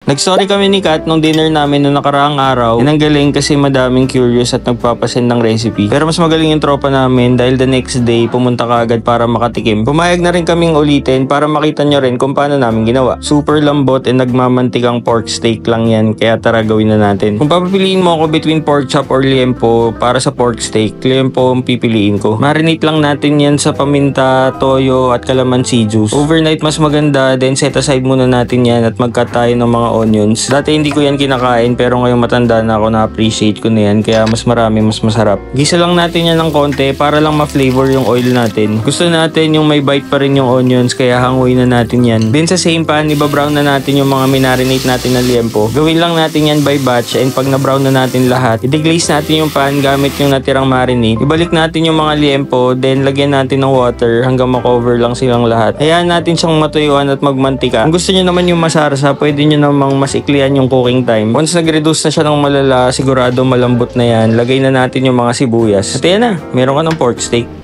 Nag-story kami ni Kat nung dinner namin noong nakaraang araw. Ang galing kasi madaming curious at nagpapasend ng recipe. Pero mas magaling yung tropa namin dahil the next day pumunta ka agad para makatikim. Pumayag na rin kaming ulitin para makita nyo rin kung paano namin ginawa. Super lambot and nagmamantikang pork steak lang yan, kaya tara gawin na natin. Kung papapiliin mo ako between pork chop or liempo para sa pork steak, liempo ang pipiliin ko. Marinate lang natin yan sa paminta, toyo at calamansi juice. Overnight mas maganda, then set aside muna natin yan at mag-cut tayo ng mga onions. Dati hindi ko yan kinakain pero ngayong matanda na ako, na-appreciate ko na yan, kaya mas marami mas masarap. Gisa lang natin yan ng konti para lang ma-flavor yung oil natin. Gusto natin yung may bite pa rin yung onions, kaya hanguin na natin yan. Then sa same pan, iba-brown na natin yung mga minarinate natin na liempo. Gawin lang natin yan by batch, and pag na-brown na natin lahat, i-deglaze natin yung pan gamit yung natirang marinade. Ibalik natin yung mga liempo, then lagyan natin ng water hanggang makover lang silang lahat. Hayaan natin siyang matuyuan at magmantika. Kung gusto nyo naman yung masarsa, pwede nyo namang mas iklian yung cooking time. Once nag-reduce na siya ng malala, sigurado malambot na yan. Lagay na natin yung mga sibuyas. At yan na, meron ka ng pork steak.